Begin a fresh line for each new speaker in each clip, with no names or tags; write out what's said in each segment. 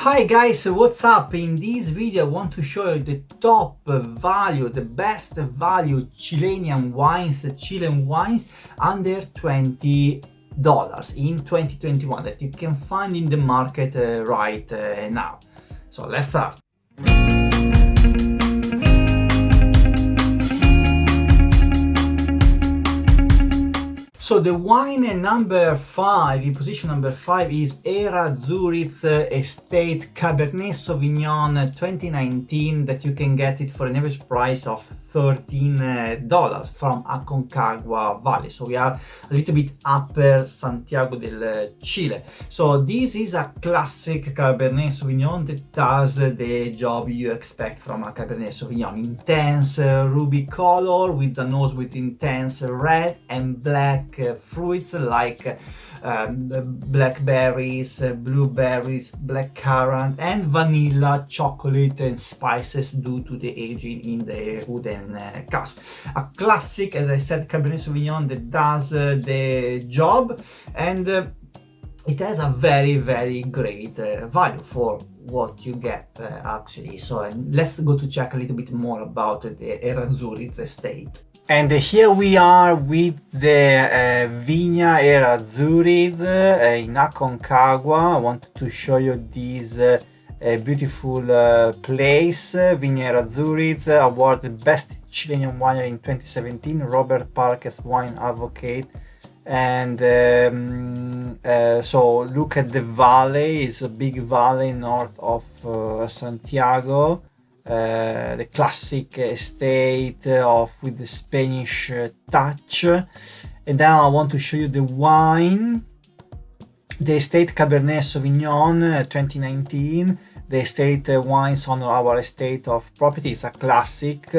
Hi guys, what's up? In this video I want to show you the top value, the best value Chilean wines under $20 in 2021 that you can find in the market right now. So let's start. So the wine number 5, in position number 5, is Errazuriz Estate Cabernet Sauvignon 2019 that you can get it for an average price of $13 from Aconcagua Valley. So we are a little bit upper Santiago del Chile. So this is a classic Cabernet Sauvignon that does the job you expect from a Cabernet Sauvignon. Intense ruby color with a nose with intense red and black fruits like blackberries, blueberries, blackcurrant, and vanilla, chocolate, and spices due to the aging in the wooden cask. A classic, as I said, Cabernet Sauvignon that does the job, and it has a very great value for what you get actually. So let's go to check a little bit more about the Errazuriz estate. And here we are with the Vina Errazuriz in Aconcagua. I wanted to show you this beautiful place. Vina Errazuriz awarded Best Chilean Winery in 2017, Robert Parker's Wine Advocate. And so look at the valley. It's a big valley north of Santiago. The classic estate with the Spanish touch. And now I want to show you the wine. The estate Cabernet Sauvignon 2019. The estate wines on our estate of property is a classic.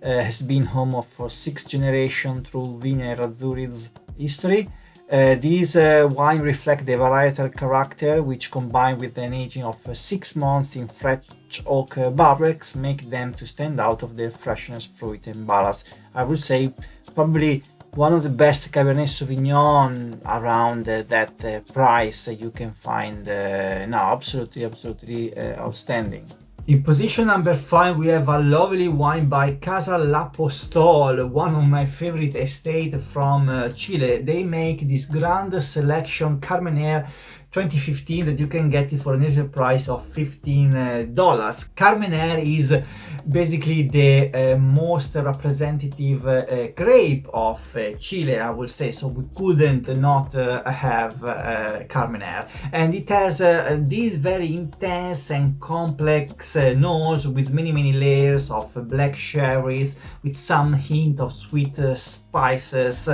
Has been home of for 6 generations through Vina Errazuriz history. These wine reflect the varietal character, which combined with an aging of 6 months in fresh oak barrels make them to stand out of their freshness, fruit and balance. I would say probably one of the best Cabernet Sauvignon around that price you can find now. Absolutely outstanding. In position number 5 we have a lovely wine by Casa LaPostole, one of my favorite estates from Chile. They make this grand selection Carmenere 2015 that you can get it for an average price of $15. Carmenere is basically the most representative grape of Chile, I would say, so we couldn't not have Carmenere. And it has this very intense and complex nose with many layers of black cherries with some hint of sweet spices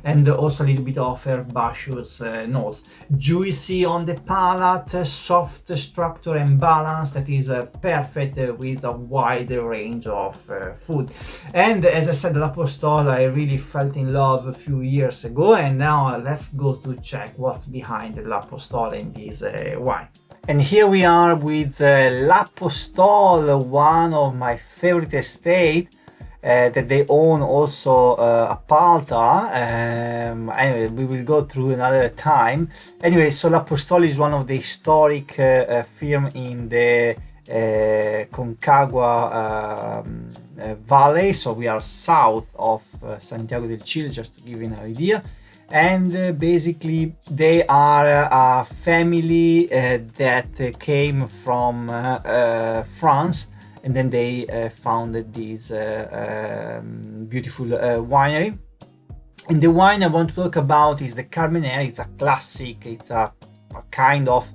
and also a little bit of herbaceous nose. Juicy on the palate, soft structure and balance that is perfect with a wide range of food. And as I said, LaPostole I really felt in love a few years ago, and now let's go to check what's behind LaPostole in this wine. And here we are with LaPostole, one of my favorite estates. That they own also a Palta. Anyway, we will go through another time. Anyway, so LaPostole is one of the historic firm in the Concagua Valley. So we are south of Santiago del Chile, just to give you an idea. And basically they are a family that came from France, and then they founded this beautiful winery. And the wine I want to talk about is the Carmenere. It's a classic, it's a kind of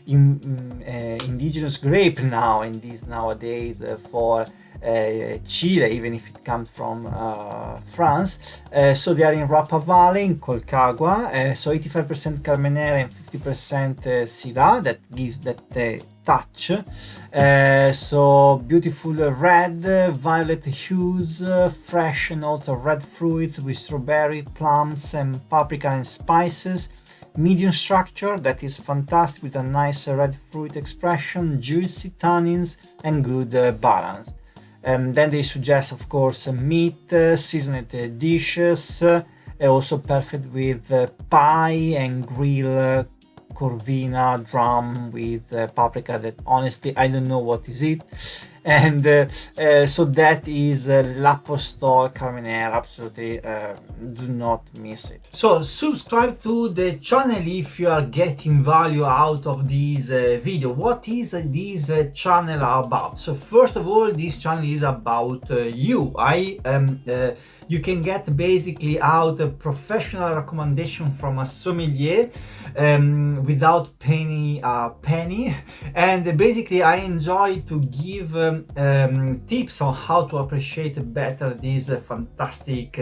indigenous grape now in these nowadays for Chile, even if it comes from France. So they are in Rapa Valley in Colcagua, so 85% Carmenere and 50% Syrah, that gives that touch. So beautiful red, violet hues, fresh notes of red fruits with strawberry, plums and paprika and spices. Medium structure that is fantastic with a nice red fruit expression, juicy tannins and good balance. Then they suggest, of course, meat, seasoned dishes, also perfect with pie and grill Corvina drum with paprika that honestly I don't know what is it. And so that is LaPostole Carmenere. Absolutely do not miss it. So subscribe to the channel if you are getting value out of this video. What is this channel about? So first of all, this channel is about you. You can get basically out a professional recommendation from a sommelier without paying a penny, and basically I enjoy to give tips on how to appreciate better this fantastic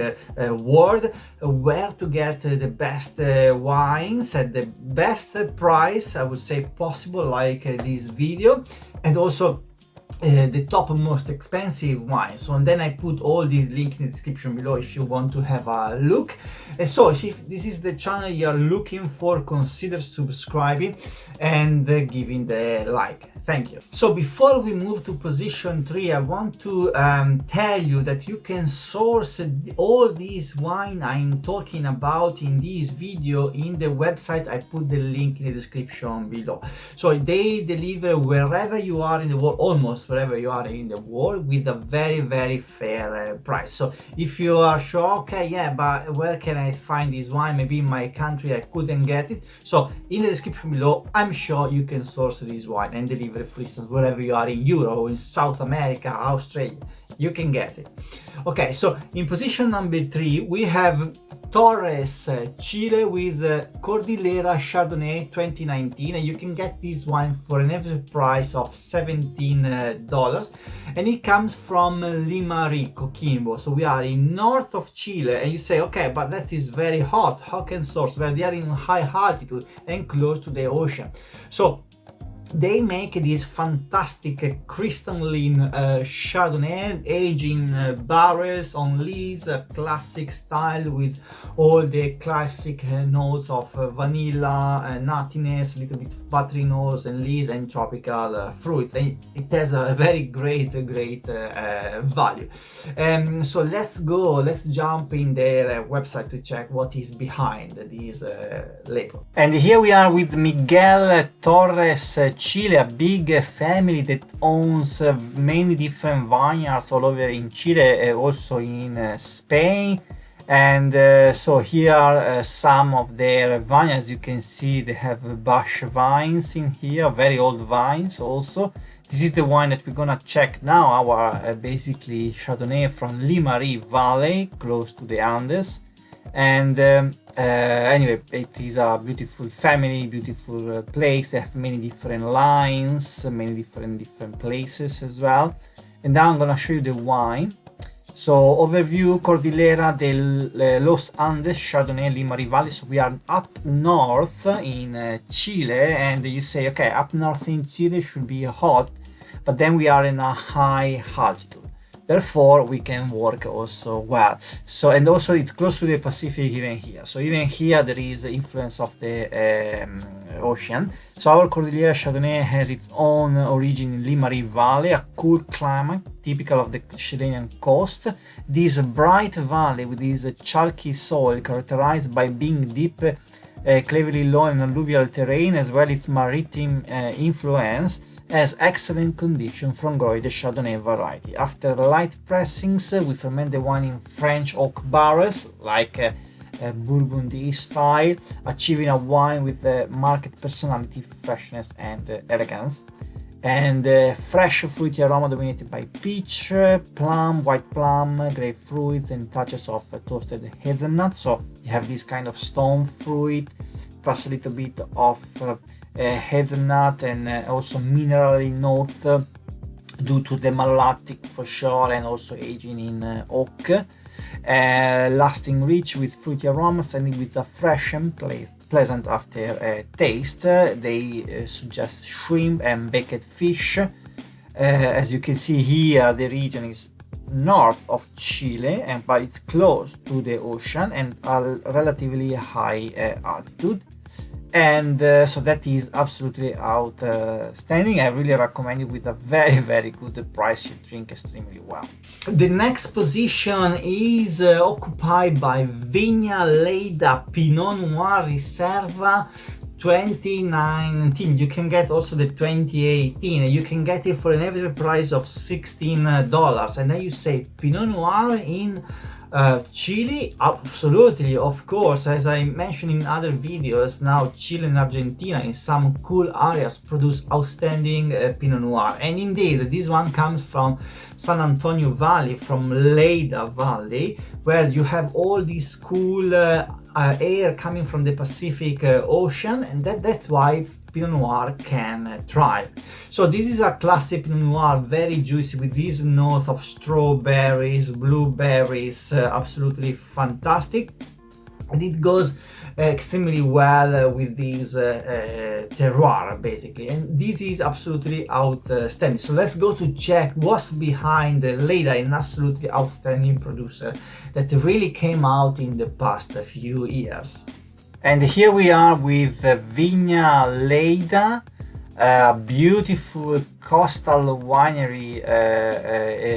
world, where to get the best wines at the best price, I would say, possible, like this video, and also the top most expensive wines. So, and then I put all these links in the description below if you want to have a look. And so if this is the channel you're looking for, consider subscribing and giving the like. Thank you. So before we move to position 3, I want to tell you that you can source all these wine I'm talking about in this video in the website. I put the link in the description below. So they deliver wherever you are in the world, almost wherever you are in the world, with a very fair price. So if you are sure, okay, yeah, but where can I find this wine? Maybe in my country I couldn't get it. So in the description below, I'm sure you can source this wine and deliver, for instance, wherever you are in Europe or in South America, Australia, you can get it. Okay, so in position number 3 we have Torres Chile with Cordillera Chardonnay 2019, and you can get this wine for an average price of $17, and it comes from Limarí, Coquimbo. So we are in north of Chile, and you say, okay, but that is very hot, how can source? Well, they are in high altitude and close to the ocean. So they make this fantastic crystalline Chardonnay aged in barrels on lees, a classic style with all the classic notes of vanilla, nuttiness, a little bit of buttery notes, and leaves and tropical fruits. And it has a very great value. So let's jump in their website to check what is behind this label. And here we are with Miguel Torres Chile, a big family that owns many different vineyards all over in Chile, also in Spain. And so here are some of their vineyards. You can see they have bush vines in here, very old vines also. This is the wine that we're gonna check now, our basically Chardonnay from Limarí Valley, close to the Andes. And anyway, it is a beautiful family, beautiful place. They have many different lines, many different places as well. And now I'm gonna show you the wine. So overview: Cordillera de los Andes Chardonnay Limarí Valley. So we are up north in Chile, and you say, okay, up north in Chile should be hot, but then we are in a high altitude. Therefore, we can work also well. So, and also it's close to the Pacific even here. So even here there is influence of the ocean. So our Cordillera Chardonnay has its own origin in Limarí Valley, a cool climate typical of the Chilean coast. This bright valley with this chalky soil characterized by being deep, cleverly low and alluvial terrain, as well as its maritime influence, has excellent condition from growing the Chardonnay variety. After light pressings, we ferment the wine in French oak barrels, like Burgundy style, achieving a wine with marked personality, freshness, and elegance. And fresh fruity aroma dominated by peach, plum, white plum, grapefruit, and touches of toasted hazelnut. So you have this kind of stone fruit, plus a little bit of hazelnut, and also minerally note due to the malolactic for sure, and also aging in oak. Lasting rich with fruity aromas, ending with a fresh and pleasant after taste. They suggest shrimp and baked fish. As you can see here, the region is north of Chile, but it's close to the ocean and a relatively high altitude. And so that is absolutely outstanding. I really recommend it. With a very good price, you drink extremely well. The next position is occupied by Vina, Leyda, Pinot Noir Reserva 2019. You can get also the 2018. You can get it for an average price of $16. And then you say Pinot Noir in Chile? Absolutely, of course. As I mentioned in other videos, now Chile and Argentina in some cool areas produce outstanding Pinot Noir. And indeed, this one comes from San Antonio Valley, from Leyda Valley, where you have all this cool air coming from the Pacific Ocean, and that's why Pinot Noir can thrive. So this is a classic Pinot Noir, very juicy, with this note of strawberries, blueberries, absolutely fantastic. And it goes extremely well with this terroir, basically. And this is absolutely outstanding. So let's go to check what's behind Leyda, an absolutely outstanding producer that really came out in the past few years. And here we are with Vina Leyda, a beautiful coastal winery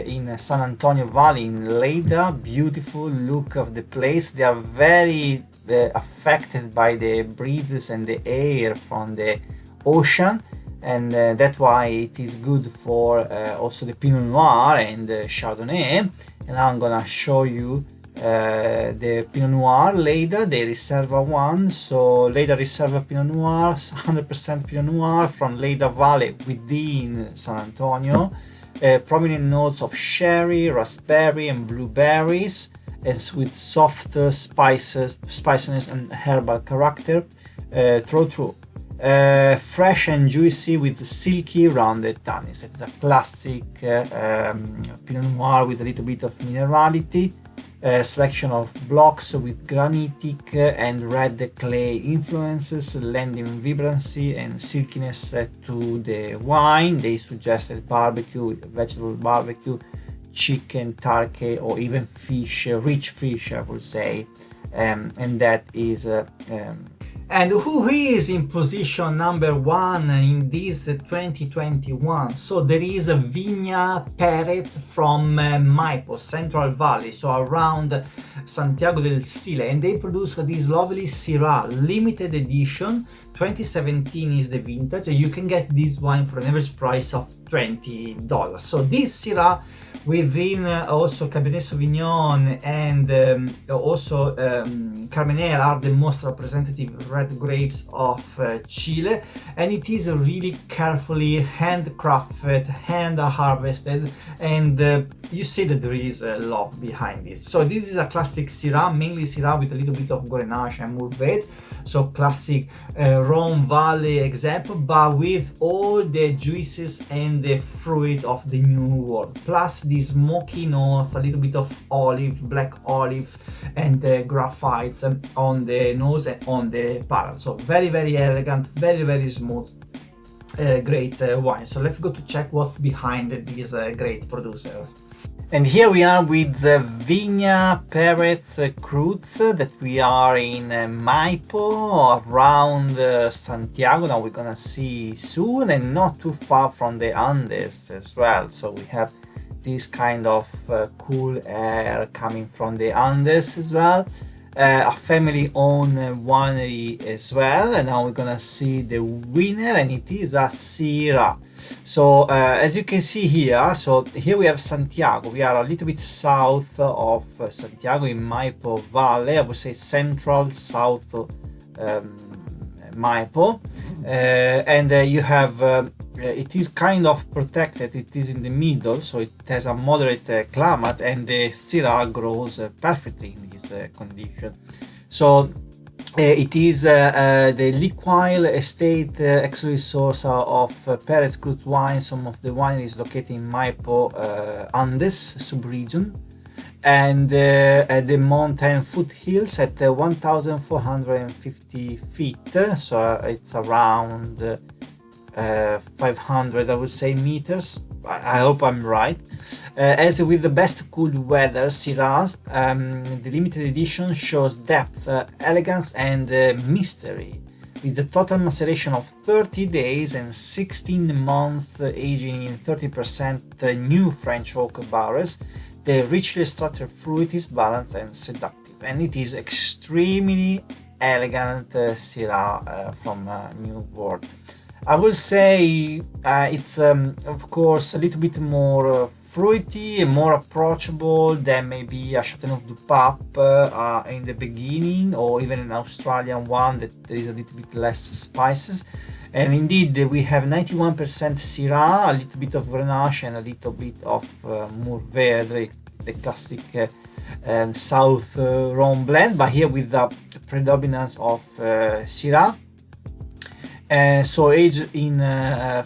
in San Antonio Valley in Leyda. Beautiful look of the place. They are very affected by the breezes and the air from the ocean, and that's why it is good for also the Pinot Noir and Chardonnay. And I'm gonna show you the Pinot Noir Leyda, the Riserva one. So Leyda Riserva Pinot Noir, 100% Pinot Noir from Leyda Valley within San Antonio. Prominent notes of sherry, raspberry and blueberries, and with soft spiciness and herbal character through. Fresh and juicy with silky rounded tannins. It's a classic Pinot Noir with a little bit of minerality. Selection of blocks with granitic and red clay influences, lending vibrancy and silkiness to the wine. They suggested barbecue, vegetable barbecue, chicken, turkey, or even fish, rich fish, I would say. And that is and who is in position number one in this 2021? So there is a Vina Perez from Maipo, Central Valley, so around Santiago del Chile, and they produce this lovely Syrah, limited edition. 2017 is the vintage, and you can get this wine for an average price of $20. So this Syrah, within also Cabernet Sauvignon and also Carmenere, are the most representative red grapes of Chile, and it is really carefully handcrafted, hand harvested, and you see that there is love behind this. So this is a classic Syrah, mainly Syrah with a little bit of Grenache and Mourvedre, so classic Rhone Valley example, but with all the juices and the fruit of the New World, plus these smoky notes, a little bit of olive, black olive, and graphites on the nose and on the palate. So very, very elegant, very, very smooth, great wine. So let's go to check what's behind these great producers. And here we are with the Vina Perez Cruz that we are in Maipo, around Santiago. Now we're gonna see soon, and not too far from the Andes as well. So we have this kind of cool air coming from the Andes as well. A family-owned winery as well, and now we're gonna see the winner, and it is a Syrah. So as you can see here, so here we have Santiago. We are a little bit south of Santiago in Maipo Valley, I would say central south Maipo, and you have it is kind of protected. It is in the middle, so it has a moderate climate, and the Syrah grows perfectly in this condition. So it is the liquid estate exclusive source of Perez Cruz wine. Some of the wineries located in Maipo Andes sub-region, and at the mountain foothills at 1,450 feet, so it's around 500, I would say, meters. I hope I'm right. As with the best cool weather Syrahs, the limited edition shows depth, elegance, and mystery. With the total maceration of 30 days and 16 months aging in 30% new French oak barrels, the richly structured fruit is balanced and seductive, and it is extremely elegant Syrah from New World. I will say it's of course a little bit more fruity and more approachable than maybe a Chateauneuf du Pape in the beginning, or even an Australian one that there is a little bit less spices. And indeed we have 91% Syrah, a little bit of Grenache and a little bit of Mourvèdre, the classic South Rhone blend, but here with the predominance of Syrah. So aged in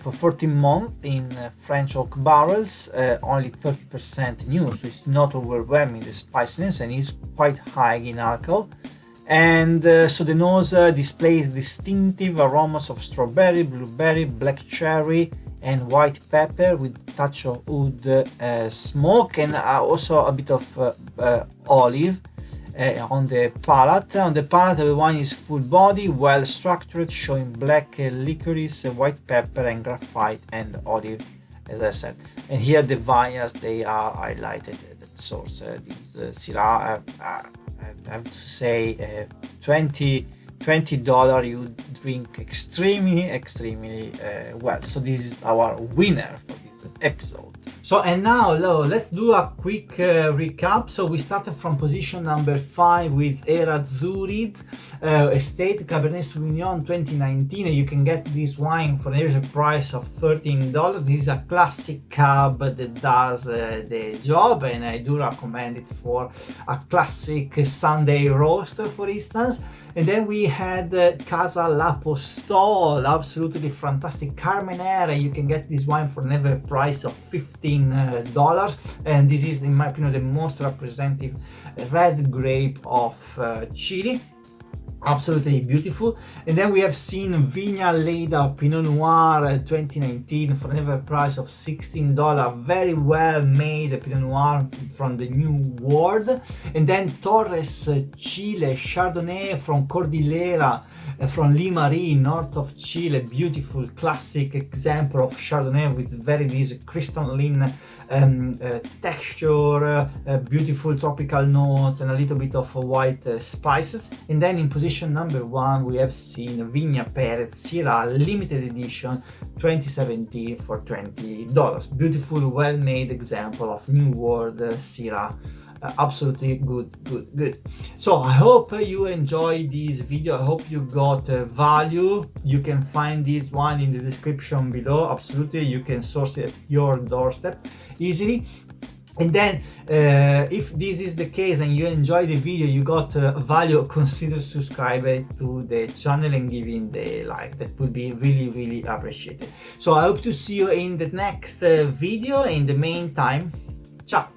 for 14 months in French oak barrels, only 30% new, so it's not overwhelming the spiciness, and it's quite high in alcohol. And so the nose displays distinctive aromas of strawberry, blueberry, black cherry and white pepper with touch of wood smoke, and also a bit of olive on the palate. On the palate, the wine is full body, well structured, showing black licorice, white pepper and graphite and olive, as I said. And here the vineyards, they are highlighted at the source. These Syrah, I have to say, $20 you drink extremely well. So this is our winner for this episode. So, and now let's do a quick recap. So we started from position number 5 with Errazuriz Estate Cabernet Sauvignon 2019. You can get this wine for an average price of $13. This is a classic cab that does the job, and I do recommend it for a classic Sunday roast, for instance. And then we had Casa LaPostole, absolutely fantastic Carmenere. You can get this wine for an average price of $15, and this is, in my opinion, the most representative red grape of Chile. Absolutely beautiful. And then we have seen Vina Leyda Pinot Noir 2019 for an average price of $16. Very well made Pinot Noir from the New World. And then Torres Chile Chardonnay from Cordillera, from Limarí, north of Chile. Beautiful classic example of Chardonnay with very this crystalline texture, beautiful tropical notes and a little bit of white spices. And then in position number 1 we have seen Vina Perez Syrah limited edition 2017 for $20. Beautiful, well-made example of New World Syrah. Absolutely good. So I hope you enjoyed this video. I hope you got value. You can find this one in the description below. Absolutely, you can source it at your doorstep easily. And then if this is the case and you enjoy the video, you got value, consider subscribing to the channel and giving the like. That would be really appreciated. So I hope to see you in the next video. In the meantime, ciao.